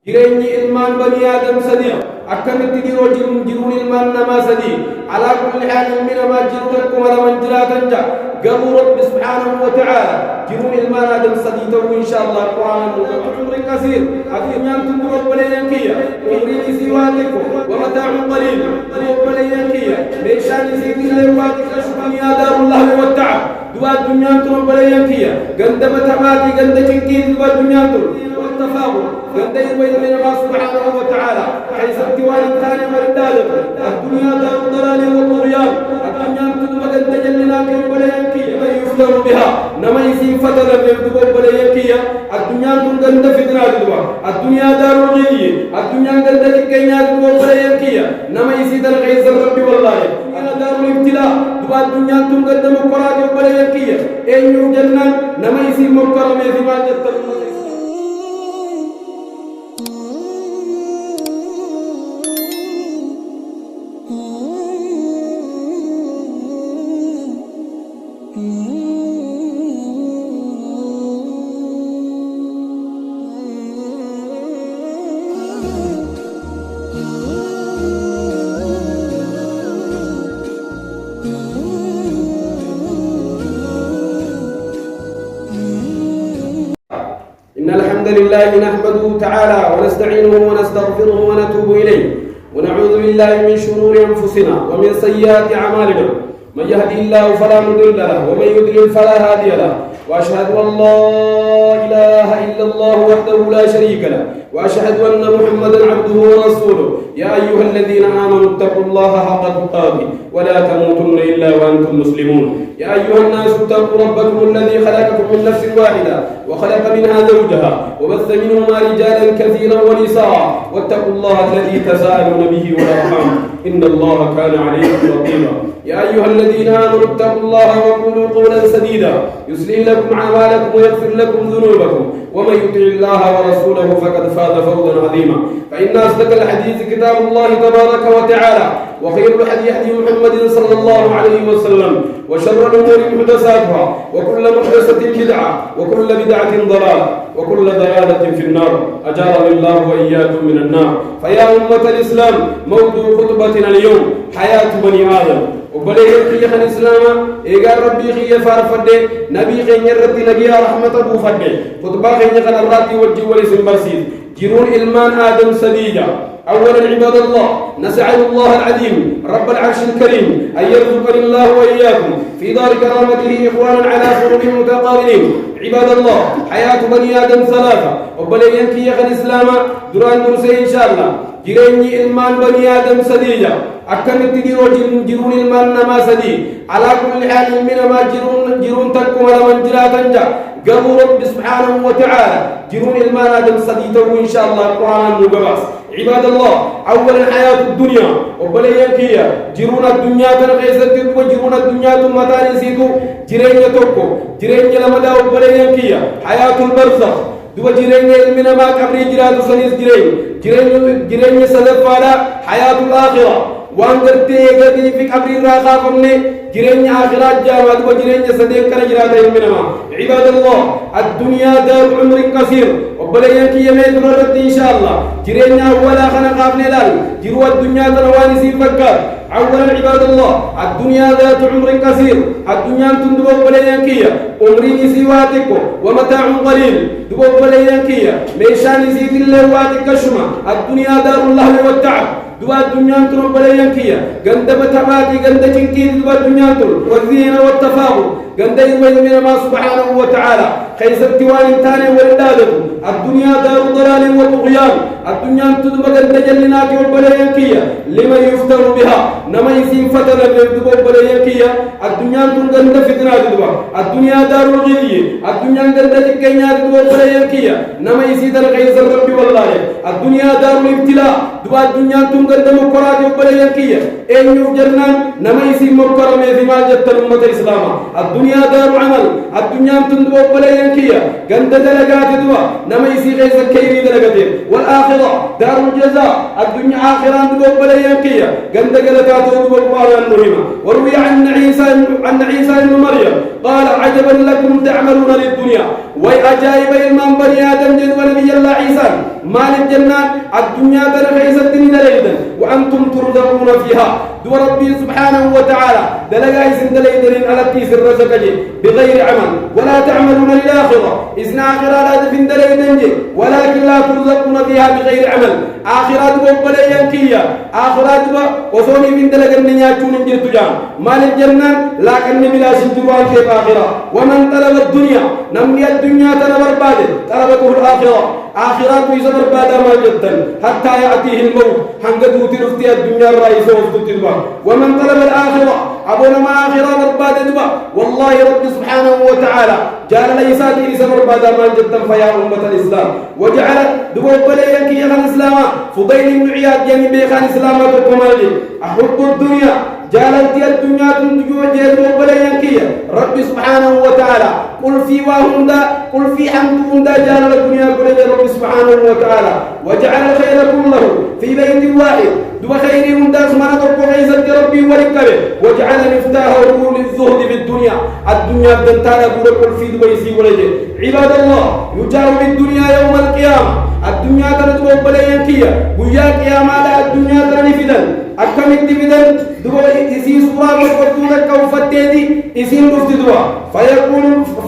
jireenyi ilmaan banii aadam sadii akkamitti diroo jiruun ilmaan namaa sadii alaa kulli haal ilmi namaa jiru takkuma laman jiraatan ja garuu rabbi subhaanahu wa ta'ala jiruun ilmaan aadam sadii ta'uu inshaallah qur'aanan umrin kasiir addunyaan tun durobboleeyyan kiyya umriin isii waa xiqqo wa mataa'un qaliil durobboleeyyan kiyya meeshaan isiitillee waa xiqqashu duniyaa daarullahi wa ta'ala duba addunyaan tun obboleeyyan kiyya ganda matamaatii ganda cinqiiti duba addunyaan tun والتفاضل قدين بين الله سبحانه وتعالى حيث الديوان الثاني والثالث الدنيا دار الضلال والطغيان الدنيا تدبق التجلنا ولا ينكي من يفتر بها نما يسين فتر يكتب ولا ينكي الدنيا تنقل فتنة دبا الدنيا دار الغي الدنيا قد تكينات ولا ينكي نما يسيد الغيظ الرب والله أنا دار الابتلاء دبا الدنيا تنقل مقرات ولا ينكي أين يوجدنا نما يسين مكرم في ما جت إن الحمد لله نحمده تعالى ونستعينه ونستغفره ونتوب إليه ونعوذ بالله من شرور أنفسنا ومن سيئات أعمالنا من يهدي الله فلا مضل له ومن يضلل فلا هادي له وأشهد أن لا إله إلا الله وحده لا شريك له وأشهد أن محمدا عبده ورسوله يا أيها الذين آمنوا اتقوا الله حق تقاته ولا تموتن إلا وأنتم مسلمون يا أيها الناس اتقوا ربكم الذي خلقكم من نفس واحدة وخلق منها زوجها وبث منهما رجالا كثيرا ونساء واتقوا الله الذي تساءلون به والأرحام إن الله كان عليكم رقيبا يا أيها الذين آمنوا اتقوا الله وقولوا قولا سديدا يصلح لكم أعمالكم ويغفر لكم ذنوبكم ومن يطع الله ورسوله فقد فاز فوزا عظيما فإن أصدق الحديث كتاب الله تبارك وتعالى وخير الهدي هدي محمد صلى الله عليه وسلم وشر الأمور محدثاتها وكل محدثة بدعة وكل بدعة ضلالة وكل ضلالة في النار أجارني الله وإياكم من النار فيا أمة الإسلام موضوع خطبتنا اليوم حياة بني آدم وبليه خيخ الإسلام إيقار ربي خيخ فارفد نبي خيخ يرد نبي رحمة أبو فد خطبا خيخ الراتي والجي والاسم برسيد جرون إلمان آدم سديجا أولا عباد الله نسأل الله العظيم رب العرش الكريم أن يرزقني الله وإياكم في دار كرامته إخوانا على سرور متقابلين عباد الله حياة بني آدم ثلاثة وبلين كيخ الإسلام دران درسي إن شاء الله جريني إلمان بني آدم سديجا أكملت جرون إلمان نما سدي على كل حال من ما جرون تكم على من جراتا قالوا رب سبحانه وتعالى جرون إلمان آدم سديته إن شاء الله القرآن مقبس عباد الله أولا حياة الدنيا وبلين كيا جرون الدنيا تنغيزت وجرون الدنيا ثم تانسيتو جرين يتوكو جرين لمدى وبلين كيا حياة البرزخ دو جرين من ما كبري جرات سنيس جرين سلف على حياة الآخرة وانغرتي غدي في قبر الراقا قمني جرين آخرات جامد وجرين سديق كان جرات منما عباد الله الدنيا دار عمر قصير وبلين كي يميت رد إن شاء الله جرين أولا خنا قابل لال جروا الدنيا ترواني سير فكر أولا عباد الله الدنيا ذات عمر قصير الدنيا تندب وبلين كي عمري سواتكو ومتاع قليل دب وبلين كي ميشان زيد الله واتك شما الدنيا دار الله والتعب دوا الدنيا ترى بلين كي جند بتماتي جند تنكيل دوا الدنيا ترى والزينة والتفاؤل جند يوم من الله سبحانه وتعالى خيس الديوان الثاني والثالث الدنيا دار ضلال وطغيان الدنيا تدبق التجلنات والبلين كي لمن يفتر بها نما يسين فتر يكتب بلين كي الدنيا تنقل فتنة دوا الدنيا دار الغي الدنيا جند تكينات دوا بلين كي نما يسيد الغيظ الرب والله الدنيا دار الابتلاء دوا الدنيا تنقل مقرات وبلين كي أين يوجدنا نما يسين مقرم في ما جت الأمة الإسلام الدنيا دار عمل الدنيا تندب بلين كي جند دلقات دوا نما يسين غيظ الكيري دلقات والآخرة دار الجزاء الدنيا آخرة دبوب بليانكية قند قلتات دبوب القرآن المهمة. وروي عن عيسى بن مريم قال عجبا لكم تعملون للدنيا وأجايب إمام بني آدم جد ونبي الله عيسى مال الجنة الدنيا ترخيص الدنيا ليدا وأنتم ترزقون فيها دو ربي سبحانه وتعالى دلقا إذن دليدرين على التيس الرزق بغير عمل ولا تعملون للآخرة إذن آخرة لا تفن دليدن ولكن لا ترزقون فيها بغير عمل آخرات بليانكية آخرات وصوني من دلقا نياتون جرت جام مال الجنة لكن بلا سنجوان في الآخرة ومن طلب الدنيا نمي الدنيا طلب البادل طلبته الآخرة آخرات يزبر بعد ما جدا حتى يأتيه الموت حنقدو ترفتي الدنيا الرئيس وفتتدوا ومن طلب الآخرة أبونا ما آخرة برباد دوا والله رب سبحانه وتعالى جعل ليساتي يزبر بعد ما جدا فيا أمة الإسلام وجعل دوا بليانك يخان الإسلام فضيل بن عياد يعني بيخان الإسلام وكمالي أحب الدنيا جالت الدنيا تنتجو جيد وبليانكية رب سبحانه وتعالى قل في واهندا قل في حمدهندا جال الدنيا كل رب سبحانه وتعالى وجعل الخير كله في بيت واحد دو خير هندا سبحانه وتعالى ربي وركبه وجعل مفتاحه للزهد في الدنيا بدنتانا قل في دبيسي ولجه عباد الله يجاوب الدنيا يوم القيامة الدنيا تردو بليانكية ويا قيامة الدنيا ترنفدن أكمل تبدن دوا إسي سورة وفتونا كوفتيدي إسي مفتدوا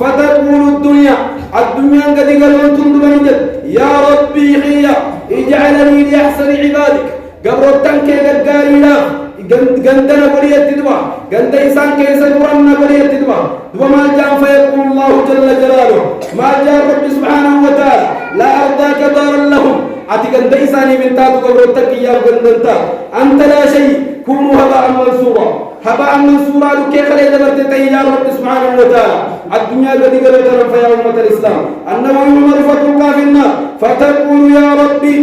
فتقول الدنيا قد قالوا تندبنجد يا ربي خيا اجعلني لأحسن عبادك قبرتن كي قدقاري لا قندنا بلية تدوا قند إسان كيسا قرنا بلية تدوا دوا ما جاء فيقول الله جل جلاله ما جاء رب سبحانه وتعالى لا أرضاك دارا لهم أتقن ديساني من تاتو قبرتك يا قندنتا أنت لا شيء كونوا هباء منصورا لكي خلي دبرتك يا رب سبحانه وتعالى الدنيا الذي قالوا فيا أمة الإسلام أنه يمر فتلقى في النار فتقول يا ربي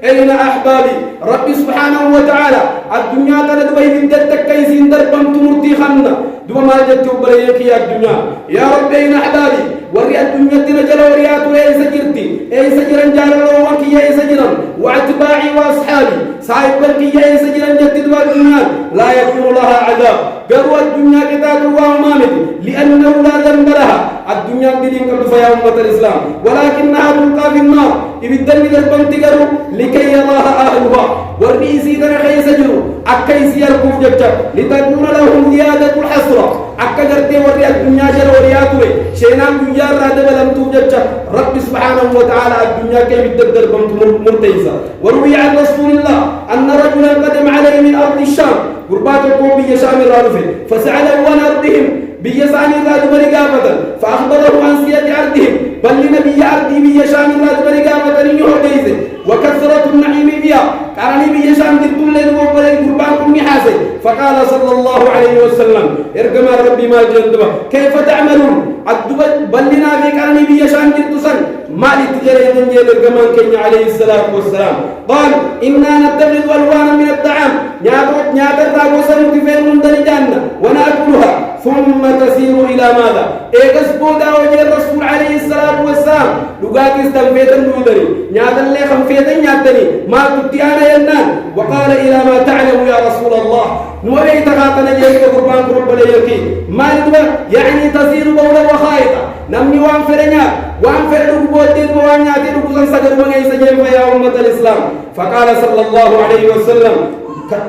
أين أحبابي ربي سبحانه وتعالى الدنيا تلد بين جدك كيسين دربم تمرتي خنا دو ما جدت بليك يا الدنيا يا ربي أين أحبابي وري الدنيا تنجل وريات أي سجرتي أي سجرا جارا وكي أي سجرا واتباعي وأصحابي صاحب بلكي أي سجرا جدد الدنيا لا يكون لها عذاب قالوا الدنيا كتاب وأمامك لأنه لا ذنب لها الدنيا بدين قبل فيا أمة الإسلام ولكنها تلقى في النار يبدل دربم تقروا لكي يراها أهلها والرئيسي تنخي سجروا أكيس يركوف جبجب لتكون لهم زيادة الحسرة أكجرتي وري الدنيا جل ورياتوي شينام دنيا رادب لم توجب رب سبحانه وتعالى الدنيا كيف تقدر بمت مرتيزة وروي عن رسول الله أن رجلا قدم عليه من أرض الشام قربات القوم بيشام الرادفين فسأله عن أرضهم بيسان الرادب رقابة فأخبره عن سيادة أرضهم بل لنبي أرضي بيشام الرادب رقابة لنهو وكثرة النعيم بها كان بيشام تقول لهم وبلغ قربانكم نحاسي فقال صلى الله عليه وسلم ارقم ربي ما جندوا كيف تعملون بل لنا في كان بيشام جدسا ما لتجري من جيل ارقمان كي عليه الصلاة والسلام قال إنا نتخذ ألوانا من الطعام نعتر وسنو كفين من الجنة ونأكلها ثم تسير إلى ماذا بودا وجه الرسول عليه الصلاة والسلام لقاك استنفيتا نودري نعتر لي خنفيتا نعتني ما تبتيانا ينان وقال إلى ما تعلم يا رسول الله نوري تغاطنا جيك قربان قرب ليكي ما ندوى يعني تسير بولا وخائطة نمني وانفرنا وانفرنا بودين وانياتي لقصان سجر ونيس جيم يا أمة الإسلام فقال صلى الله عليه وسلم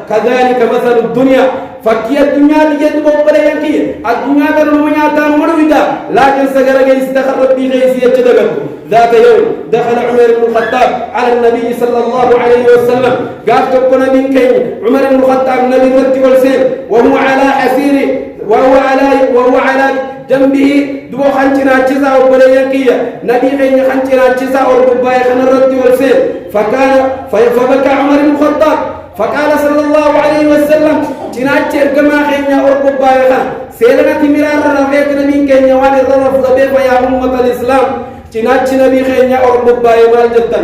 كذلك مثل الدنيا فكي الدنيا تجد بوبلا ينكي الدنيا تنمو تان مرويدا لكن سجرك استخرت بغيسي يجدك ذات يوم دخل عمر بن الخطاب على النبي صلى الله عليه وسلم قال تكون من كي عمر بن الخطاب النبي رتي والسير وهو على حسير وهو على جنبه دو خنجنا جزا وبلا ينكي نبي غين خنجنا جزا ورباي خنرتي والسير فبكى عمر بن الخطاب فقال صلى الله عليه وسلم جنات كما خينا أرقب بايخا سيلنا تمرار رفيق نبين كينيا وان الرف ضبيب يا أمة الإسلام جنات نبي خينا أرقب بايخا جدا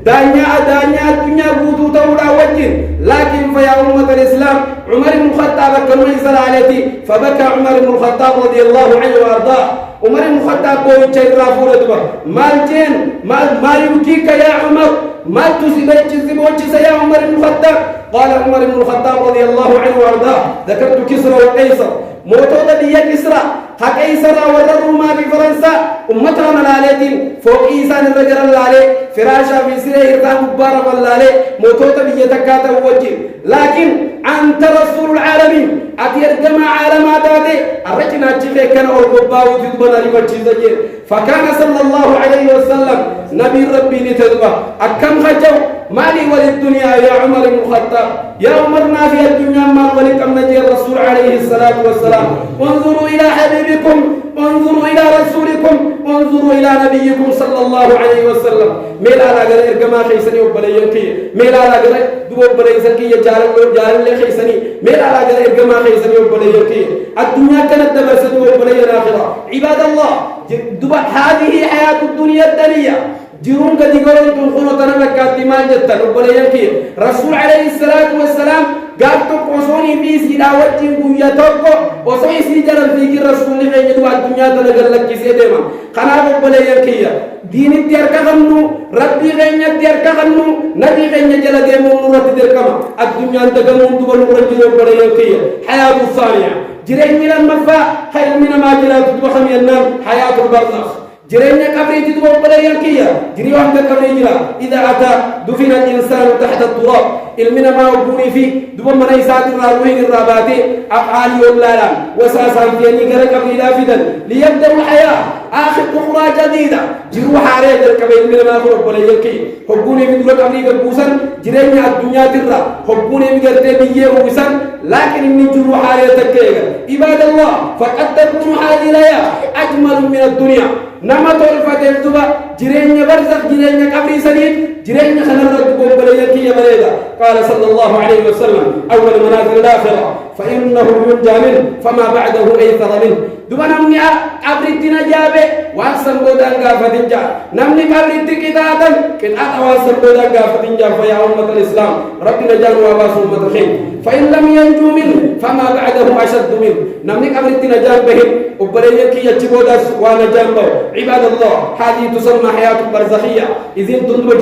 دانيا الدنيا بوتو تولا وجه لكن فيا أمة الإسلام عمر بن الخطاب كما يسأل عليه فبكى عمر بن الخطاب رضي الله عنه وأرضاه عمر بن الخطاب بوجه الرافور دبا مالجين ما يبكيك يا عمر ما تسيبوجه يا عمر بن الخطاب قال عمر بن الخطاب رضي الله عنه وارضاه ذكرت كسرى وقيصر موتوتا بيا كسرى قيصر والروما بفرنسا امتها ملالتين فوق إيسان الرجل اللالي فراشا في سيره إرتام مبارك اللالي موتوتا بيا تكاتا ووجه لكن أنت رسول العالمين أتير جمع عالمات هذه الرجل أجيبه كان أرقبا وتدبنا لبجي فكان صلى الله عليه وسلم نبي ربي لتدبا أكم خجو مالي وللدنيا يا عمر بن الخطاب يا عمرنا في الدنيا ما ولكم نجي الرسول عليه الصلاة والسلام انظروا إلى حبيبكم انظروا إلى رسولكم انظروا إلى نبيكم صلى الله عليه وسلم ميلا لا غير ارجما خيسني وبلينكي ميلا لا غير دو بليسكي جارل لي خيسني ميلا لا غير ارجما خيسني وبلينكي الدنيا كانت دبست وبلي الآخرة عباد الله هذه حياة الدنيا الدنيا جيرون قد يقولون تنخونوا تنمك كاتمان جدا وبلينكي رسول عليه الصلاة والسلام قال تقصوني في سلاوة جنبوية توقع وصوي سيجرا فيك الرسول لغاية يدوى الدنيا تنقل لك سيدما خنابه بلينكي دين الديار كغنو ربي غيني الديار كغنو نبي غيني جل ديمو نورة الديار كما الدنيا انتقلون تبلو رجلون بلينكي حياة الثانية جرين من المفا خير من ما جلال تدوخم ينام حياة البرزخ جرينا قبري تدوب بلينكي جري واحدة قبري جلا إذا أتى دفن الإنسان تحت التراب المنا ما وقوني فيه دوب من يسات الراوين الراباتي أفعالي واللالا وساسا فيني قرى قبري لافدا ليبدأ الحياة آخر أخرى جديدة جروا حارية الكبير المنا ما أخرى بلينكي حبوني في دولة قبري قبوسا جرينا الدنيا ترى حبوني في قرتي بيه ووسا لكن إني جروا حارية الكيغر عباد الله فقد تكون هذه الحياة أجمل من الدنيا نما تولفت الدبا جرينا برزخ جرينا قبري سديد جرينا خنرد بلينكي بريدا قال صلى الله عليه وسلم أول منازل الآخرة فإنه ينجى منه فما بعده أيسر منه دبا نمني قبري تنجابه وانسان بودان قافة جا نمني قبري تكتاتا كتاتا وانسان بودان قافة جا فيا أمة الإسلام ربنا جان واباس أمة الخير فإن لم ينجو منه فما بعده أشد منه نمني قبري تنجابه وبلينكي يجبودا وانا جنبه عباد الله هذه تسمى حياة برزخية إذن تنبو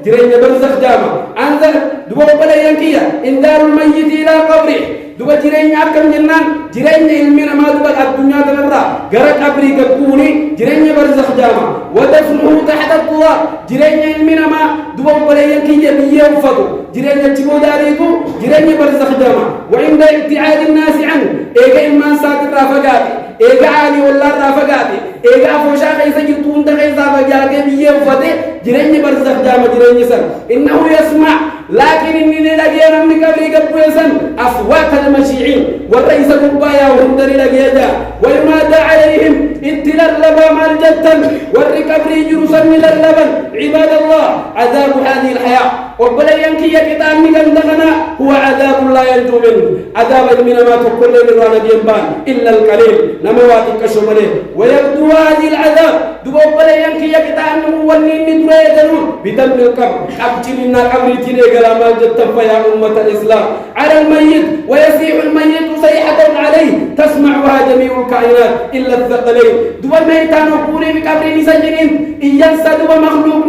جرين برزخ جامع أنزل دبو بلينكي إنذار الميت إلى قبره دوبا جرين أكم جنان جرين علمنا ما دوبا الدنيا تنرى غرق قبري كبوني جرين برزخ جامع ودفنه تحت التراب جرين علمنا ما دوبا بلينكي يبيه وفضو جرين يجبو داريكو جرين برزخ جامع وعند ابتعاد الناس عنه إيجا إمان ساتر رافقاتي إيجا عالي والله رافقاتي إيجا فوشا خيسا جرطون تخيسا فجاكي بيه وفضي جرين برزخ جامع جرين سن إنه يسمع لكن إني لقينا من قبل قبويسا أصوات المشيعين والرئيس قبايا وهم دري لقيا وينادى عليهم اتلا اللبا مال جدا والركبر جرسا من اللبن عباد الله عذاب هذه الحياة وبلا ينكي كتاب من دغنا هو عذاب لا ينجو منه عذاب من ما تقول لنا دينبان إلا القليل نمواتك شمله ويبدو هذه العذاب دبو بلا ينكي كتاب ونين دريدنون بدم القبر أبجلنا قبرتنا كلام جدا فيا أمة الإسلام على الميت ويصيح الميت صيحة عليه تسمعها جميع الكائنات إلا الثقلين دبو الميتان وقولي بقبر نسجنين إن ينسى دبو مخلوق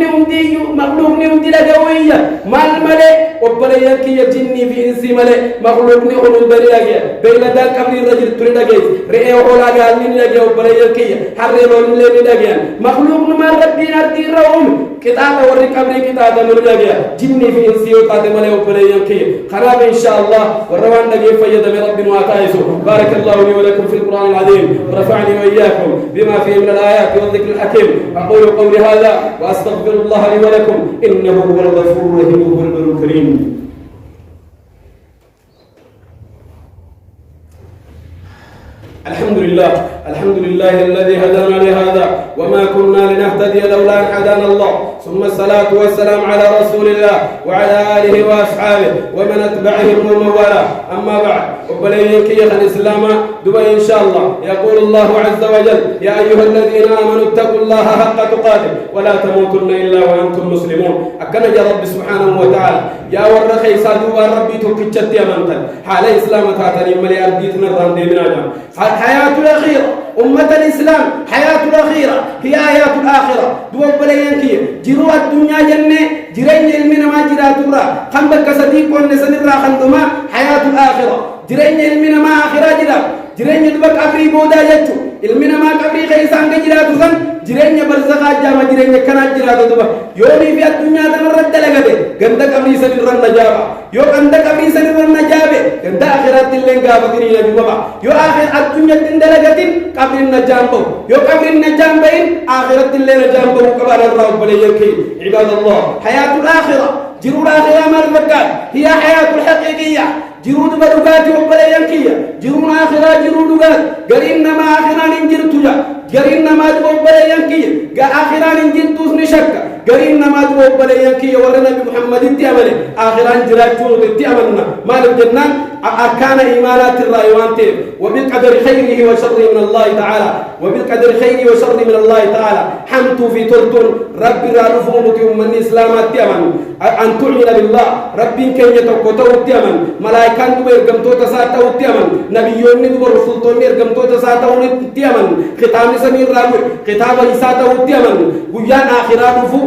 نمدي لقوية مال ملي وبلا ينكي جني في إنسي ملي مخلوق نمدي لقوية بين ذلك قبر الرجل تريد لقوية رئيه ولا قال من لقوية وبلا ينكي حرمون لين لقوية مخلوق نمار ربين أرتين رؤوم كتاب ورق قبر كتاب من لقوية جني في إنسي وقاتم ملي وبلا ينكي خراب إن شاء الله والروان لقوية فيد من رب وعطائسه بارك الله لي ولكم في القرآن العظيم ورفعني وإياكم بما فيه من الآيات والذكر الحكيم أقول قولي هذا وأستغفر الله لي ولكم إنه هو الغفور الرحيم وهو البر الكريم الحمد لله الذي هدانا لهذا وما كنا لنهتدي لولا أن هدانا الله ثم الصلاة والسلام على رسول الله وعلى آله وأصحابه ومن أتبعهم ومن والاه أما بعد وبلينك يا الإسلام دبي إن شاء الله يقول الله عز وجل يا أيها الذين آمنوا اتقوا الله حق تقاته ولا تموتن إلا وأنتم مسلمون أكن يا رب سبحانه وتعالى يا ورخي سادوا ربي تكتشت يا منتل حال إسلام تاتني ملي أرديتنا الرندي من الحياة الأخيرة أمة الإسلام حياة الأخيرة هي حياة الآخرة دوب بلينكي جروا الدنيا جنة جرين المنا ما جرات الرا خم بكسديك ونسن الرا خندما حياة الآخرة جرين المنا ما آخرة جرا جرين يدبك أبري بودا يجو المنا ما أبري خيسان جرات زن جرين برزقا جام جرين كنا جرات دبا يومي في الدنيا تمرد لغده عندك أبري سن الرا نجابا يو عندك أبري سن الرا نجابه عند آخرة اللين قابتني لجوا يو آخر الدنيا تندلغتين قبر النجامبو يو قبر النجامبين آخرة اللين نجامبو كبار الرا بلينكي عباد الله حياة الآخرة جرو الآخرة ما المكان هي حياة الحقيقية جرود بدوغات وبلينكية جرو الآخرة جرو دوغات قرينا ما آخرة ننجر تجا قرينا ما دو بلينكية آخرة ننجر توس نشك قرينا ما دو بلينكية ورنا بمحمد التأمل آخرة نجرات جود التأملنا مال الجنان أركان إيمانات الرأيوانت وبالقدر خيره وشره من الله تعالى وبالقدر خيره وشره من الله تعالى حمت في تلتون رب رالفون من إسلام التأمن أن تؤمن بالله رب كن يتوقتو التأمن ملائكة يرغمتو تساتو التأمن نبيون ورسولتون يرغمتو تساتو التأمن ختام سمير راوي ختام إساتو التأمن ويان آخرات فو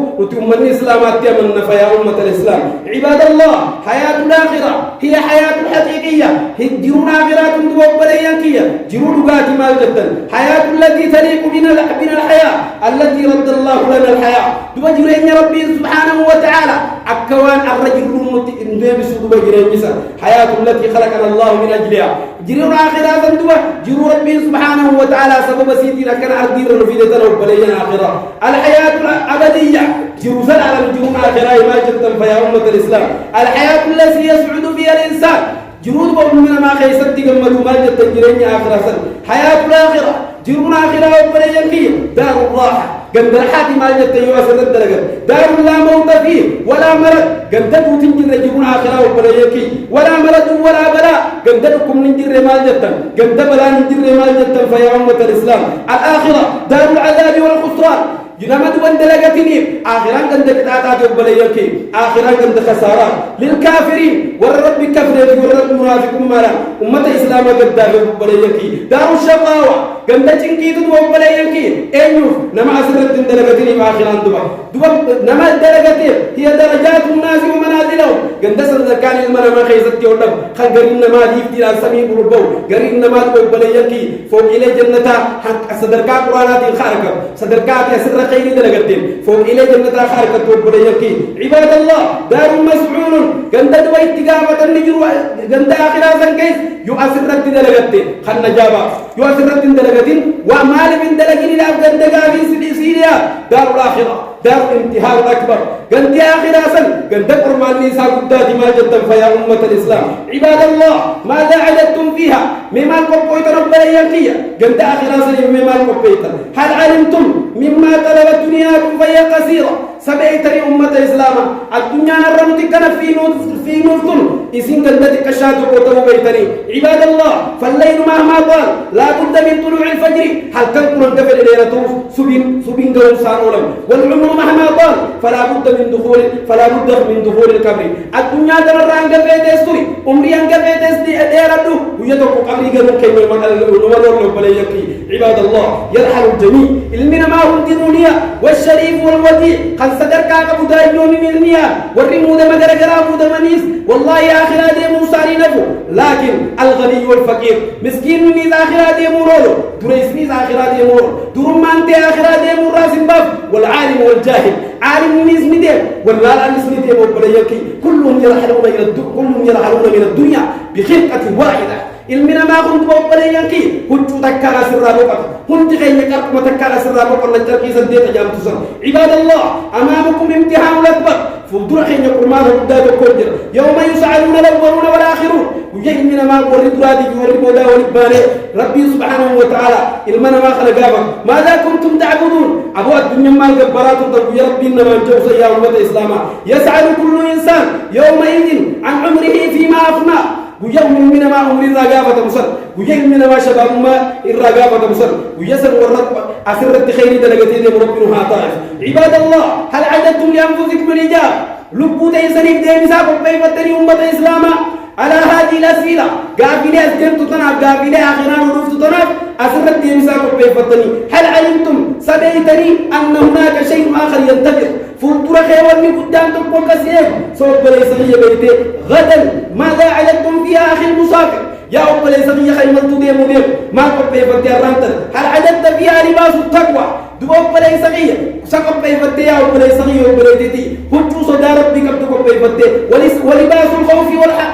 من إسلام التأمن فيا أمة الإسلام عباد الله حياة الآخرة هي حياة الحقيقية هي جرون آخرات وبليانكية جرون قاتي مال جدا حياة التي تليق بنا الحياة التي رد الله لنا الحياة دوجرين ربي سبحانه وتعالى أكوان الرجل النبي سبحانه وتعالى حياة التي خلقنا الله من أجلها جرون آخرات جرون ربي سبحانه وتعالى سبب سيدي لكن أردير رفيدتنا وبليان آخرة الحياة الأبدية جرون على الجرون آخرة ما جدا فيا أمة الإسلام الحياة التي يسعد فيها الإنسان جرود بقول ما خيست جملوا ما جت جرين آخرة سن حياة الآخرة جرون آخرة وبليانكية دار الراحة قد الحاتي ما جت يواسد الدرجة دار لا موت فيه ولا مرض قد تنجر جرون آخرة وبليانكية ولا مرض ولا بلاء قد لكم ننجر ما جت قد بلا ننجر ما جت فيا أمة الإسلام الآخرة دار العذاب والخسران جنامات وندلقتني آخرا كنت كتاتات وبليانكي آخرا كنت خسارات للكافرين والرب كفر والرب منافق مالا أمة إسلام قد داخل وبليانكي دار الشقاوة كنت تنكيت وبليانكي أيوف نما أسرت دلقتني آخرا دبا نما دلقتني هي درجات الناس ومنازلهم كنت سرزكان المنا ما خيزت يوردب خل قرين نما ديفتي لأسمي بربو قرين نما وبليانكي فوق إلى جنة صدركات قرآنات الخارقة صدركات يسر خير دلقتين فوق إلى جنة خارقة وبليانكي عباد الله دار مسعول كنت دوي اتقامة النجر كنت آخر آسان كيس يؤثر رد دلقتين خل نجابا يؤثر رد دلقتين ومال من دلقين الأفضل دقافين سيريا دار الآخرة دار انتهاء الأكبر كنت آخر آسان كنت قرمان نيسا قدات ما جدا فيا أمة الإسلام عباد الله ماذا عددتم فيها مما القبويت رب بليانكية كنت آخر آسان مما القبويت هل علمتم مما طلبت دنياكم فهي قصيرة سبعتني أمة الإسلام الدنيا نرمتك كان في نورتم إسين كنتك كشاتك وتوبيتني عباد الله فالليل مهما طال لا بد من طلوع الفجر هل تنقل الكفر ليلة سبين قوم سانولم والعمر مهما طال فلا بد من دخول القبر الدنيا ترى أنك بيت استري أمري أنك بيت استري أديردو ويتوقع قبري قبل كي نمر بليكي عباد الله يرحل الجميع المنا ما هم دينونيا والشريف والوديع قد صدرك أبو دايون من المياه والرمود مدرقرا بود منيس والله يا آخر هذه موساري نفو لكن الغني والفقير مسكين من آخر هذه مرولو دريس من آخر هذه مرولو درمان تي آخر هذه مراس باب والعالم والجاهل عالم من اسم ديم والله لا اسم ديم وبليكي كلهم يرحلون من الدنيا بخلقة واحدة المنا ما كنت بوبليانكي كنت تكالا سرا بوقت كنت خيني كركم تكالا سرا بوقت نجركي سديت جام تسر عباد الله أمامكم امتحان الأكبر فوضوع خيني قرمان وداد الكونجر يوم يسعدون الأولون والآخرون وجه المنا ما ورد رادي ورد مودا ورد ربي سبحانه وتعالى المنا ما خلقابك ماذا كنتم تعبدون أبو الدنيا ما الجبارات تقول يا ربي إنما الجوز يا أمة الإسلام يسعد كل إنسان يومئذ عن عمره فيما أفنى ويوم من ما عمر الرقابة مصر ويوم من ما شباب ما الرقابة مصر ويسر والرب أسرت خير دلقتين ربنا طائف عباد الله هل عددتم لأنفسكم الإجابة لبوا تيسنك دي مساق وبيفتني أمة الإسلام على هذه الأسئلة قابلة أسجن تطنف قابلة آخران ونوف تطنف أسرت يمساك بيفتني هل علمتم سبيتني أن هناك شيء آخر ينتظر فلترى خيواني قدام تقوم كسيب سوف بليسغي بيتي غدا ماذا علمتم فيها أخي المسافر يا أبو بليسغي خيمة تدير مدير ما قد بيفتي الرانتر هل عددت فيها لباس التقوى دوب بليسغي سقط بيفتي يا أبو بليسغي وبليتي هجو صدى ربك بتقوم بيفتي ولباس الخوف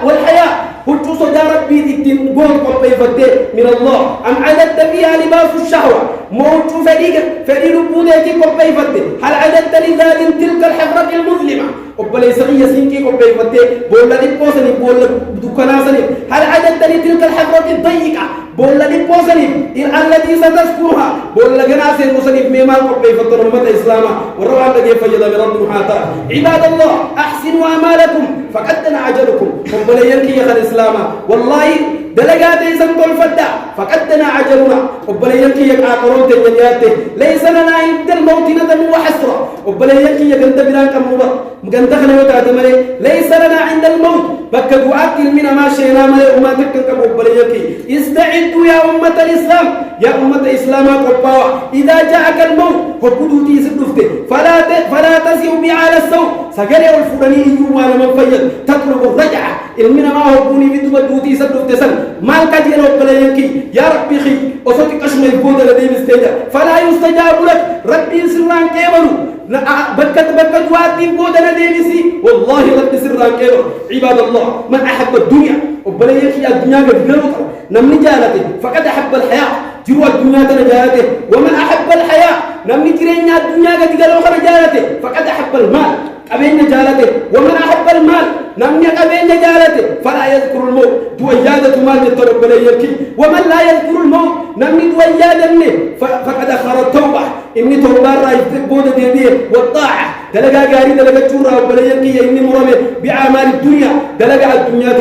والحياة هجو صدى ربي تقول بيفتي من الله أم عددت فيها لباس الشهوة موت فريق بوديك قبي فتي هل عددت لذات تلك الحفرة المظلمة قبل سغي سينكي قبي فتي بولا دي بوسني بولا دكاناسني هل عددت لتلك الحفرة الضيقة بولا دي بوسني التي ستذكرها بولا جناسي المسني بميمان قبي فتي رمت إسلاما والروان الذي فجد من رب محاتا عباد الله أحسنوا أعمالكم فقدنا عجلكم قبل ينكي يخل إسلاما والله دلقات يسن الفدا فقدنا عجلنا قبل ينكي يقاقرون تنياته ليس لنا عند الموت ندم وحسرة قبل ينكي يقنت بلان كمبا مقنتخنا وتعتمري ليس لنا عند الموت بك دعاك من ما شئنا ملي وما تكنك قبل ينكي استعدوا يا أمة الإسلام يا أمة الإسلام قبوا إذا جاءك الموت فقدوا تيسدفته فلا تسيوا بعال السوء سقري والفرني يوانا من فيد تطلب الرجعة المنا ما هو بوني بدو تيسدفته سن ما الكثير قبل ينكي يا ربي خي وصوتك أشمل البودة لدي مستيجا فلا يستجاب لك ربي سران كيبلو بكت واتي بودة لدي مسي والله ربي سران كيبلو عباد الله من أحب الدنيا قبل ينكي الدنيا قد قلوطا نمني جالته فقد أحب الحياة جروا الدنيا تنجالته ومن أحب الحياة نمني جرين الدنيا قد قلوطا جالته فقد أحب المال أبين جالته ومن أحب المال نمني أبين جالته فلا يذكر الموت دويادة مال يطرق بليكي ومن لا يذكر الموت نمني دويادة منه فقد أخر التوبة إني توبة رأي بودة دي والطاعة دلقا قاري دلقا تورا بليكي إني مرمي بأعمال الدنيا دلقا الدنيا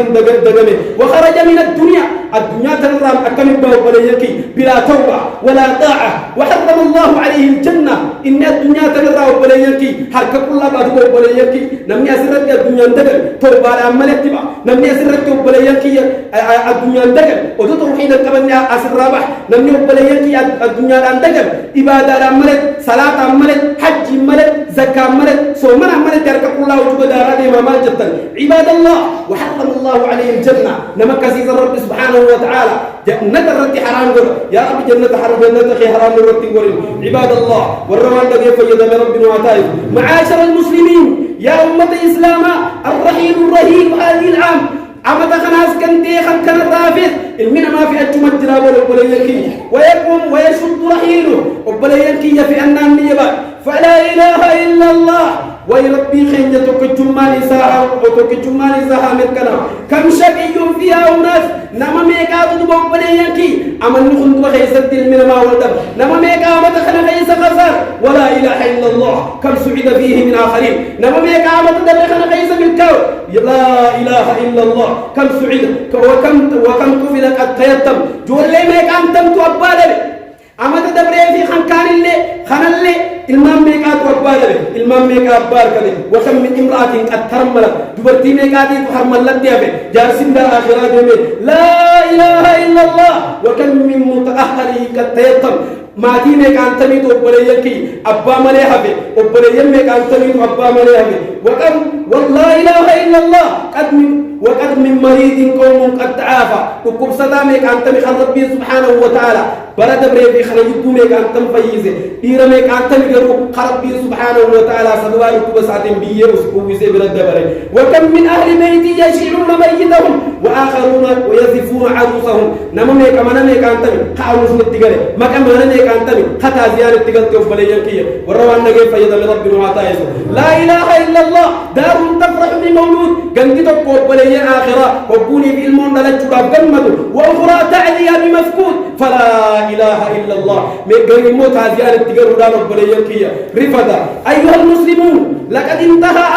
دقمي وخرج من الدنيا تنرام أكمل بليكي بلا توبة ولا طاعة وحرم الله عليه الجنة إن الدنيا تنرام بليكي حرك كل بعض بليكي نمني أسرت الدنيا دقل توبة العمل اتبع نمني أسرت بليكي الدنيا دقل ودوتو حين كمان أسر رابح نمني بليكي الدنيا دقل إبادة العمل صلاة عمل حج عمل زكاة عمل صوم عمل ترك كل وجب دارات ما جدا عباد الله وحرم الله عليه الجنة نما كسيز الرب سبحانه وتعالى جنة الرد حرام قول يا رب جنة حرام جنة خي حرام الرد قول عباد الله والروان الذي فيد من ربنا وعطائه معاشر المسلمين يا أمة الإسلام الرحيل هذه العام أمة خناس كنتي كان الرافض المنا ما في أجمع الجراب وبليكي ويقوم ويشد رحيله وبليكي في أن النيبة فلا إله إلا الله ويربي خنجتك جمالي ساعة وتك جمالي ساعة مكنا كم شقي فيها أناس نما ميكا تدبو بليكي أمن نخن بخيسة المنا ما ولدب نما ميكا متخنا خيس خسر ولا إله إلا الله كم سعيد فيه من آخرين نما ميكا متخنا خيس من كو لا إله إلا الله كم سعيد وكم كفلك التيتم جول لي ميكا أنتم تؤبالي أما تدبري في خنكان اللي المام ميكا تؤبالي المام ميكا أبار كده وكم من امرأة قد ترملت دبرتي ميكا دي تحرملت ديابه جارسين دا آخرات يومي لا إله إلا الله وكم من متأهلي قد تيتم ماتي ميكا أنتمي تو أباليكي أبا مليها بي أبالي ميكا أنتمي تو أبا مليها بي وكم والله إله إلا الله وقد من مريض قوم قد تعافى وكم ستاميك أنتمي خل ربي سبحانه وتعالى برد بريبي خرجت ميك أنتم فيزه إيرميك أنتم يجرو خربي سبحانه وتعالى سدوار كوبسات بيه وسكوبيسه برد بري وكم من أهل بيتي يشيلون ميتهم وآخرون ويزفون عروسهم نمميك منميك أنتم خاوس نتجري ما كم منميك أنتم خطا زيارة تجري كوبليانكية وروان نجي فيدا من ربنا وعطايسه لا إله إلا الله دار تفرح بمولود جندتك كوبليان آخرة وكوني في المون لا تجرب جمده وأخرى تعذيها بمفقود فلا إله إلا الله من غير موت هذه التجار ودان بليكية رفدا أيها المسلمون لقد انتهى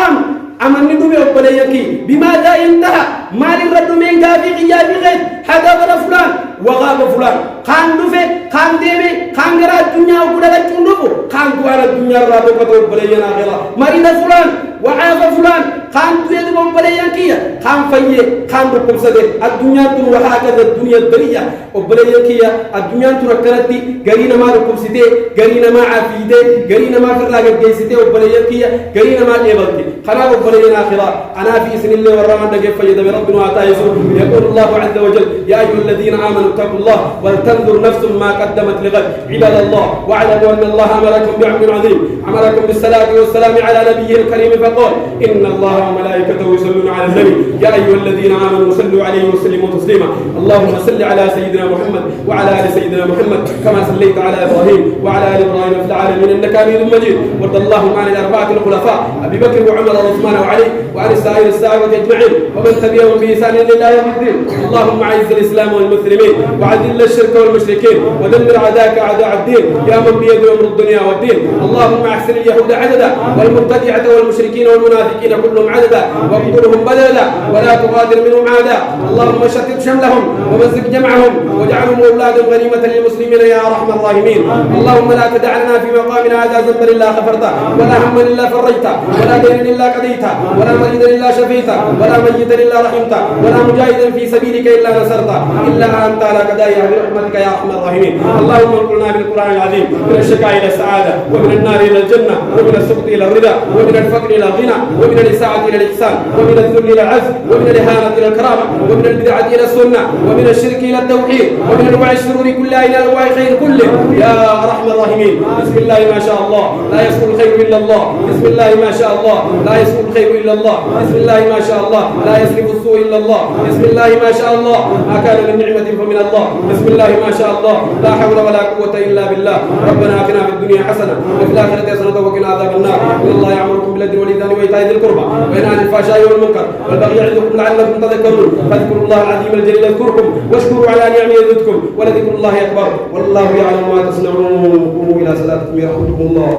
أمن ندوب بليكي بماذا انتهى ما للرد من غافي غياب غير حضر فلان وغاب فلان خان دوفه خان ديمه خان غرا الدنيا وكذا تشوندو خان دوار الدنيا رابو كتو بلينا غيرا مريض فلان وعاف فلان خان تريد وبليانكية خان فيه خان بكم سده الدنيا تون وهكذا الدنيا الدنيا وبليانكية الدنيا تون كرتي قرينا ما بكم سده قرينا ما عفيده قرينا ما فرلاق الجيسده وبليانكية قرينا ما ليبلتي خنا وبليان آخرة أنا في سن الله والرحمن نجف فيد بربنا وعطايسه يقول الله عز وجل يا أيها الذين آمنوا اتقوا الله ولتنظر نفس ما قدمت لغد عباد الله واعلموا أن الله أمركم بعمل عظيم أمركم بالصلاة والسلام على نبيه الكريم فقال إن الله وملائكته يصلون على النبي يا أيها الذين آمنوا صلوا عليه وسلموا تسليما اللهم صل على سيدنا محمد وعلى آل سيدنا محمد كما صليت على إبراهيم وعلى آل إبراهيم في العالمين إنك حميد مجيد وارض اللهم عن الأربعة الخلفاء أبي بكر وعمر وعثمان وعلي وعن السائر الصحابة أجمعين ومن تبعهم بإحسان إلى يوم الدين اللهم أعز الإسلام والمسلمين وأذل الشرك والمشركين ودمر أعداءك أعداء الدين يا من بيده أمر الدنيا والدين اللهم أحسن اليهود عددا والمبتدعة والمشركين والمنافقين كلهم عددا واقتلهم بدلا ولا تغادر منهم عادا اللهم شتت شملهم ومزق جمعهم واجعلهم أولادا غنيمة للمسلمين يا أرحم الراحمين اللهم لا تدع لنا في مقامنا هذا ذنبا إلا غفرته ولا هما إلا فرجته ولا دينا إلا قضيته ولا مريضا إلا شفيته ولا ميتا إلا رحمته ولا مجاهدا في سبيلك إلا نصرته إلا أنت على قضائها برحمتك يا أرحم الراحمين اللهم انقلنا بالقرآن العظيم من الشقاء إلى السعادة ومن النار إلى الجنة ومن السخط إلى الرضا ومن الفقر إلى الغنى ومن الإساءة إلى الإحسان ومن الذل إلى العز ومن الإهانة إلى الكرامة ومن البدعة إلى السنة ومن الشرك إلى التوحيد ومن أنواع الشرور كلها إلى أنواع الخير كله يا أرحم الراحمين بسم الله ما شاء الله لا يسوء الخير إلا الله بسم الله ما شاء الله لا يسوء الخير إلا الله بسم الله ما شاء الله لا يسرف السوء إلا الله بسم الله ما شاء الله ما كان من نعمة فمن الله بسم الله ما شاء الله لا حول ولا قوة إلا بالله ربنا آتنا في الدنيا حسنة وفي الآخرة حسنة وقنا عذاب النار إن الله يأمركم بالعدل والإحسان وإيتاء ذي القربى وينهى عن الفحشاء والمنكر والبغي يعظكم لعلكم تذكرون فاذكروا الله العظيم الجليل يذكركم واشكروا على نعمه يزدكم ولذكر الله أكبر والله يعلم ما تصنعون قوموا إلى صلاتكم يرحمكم الله.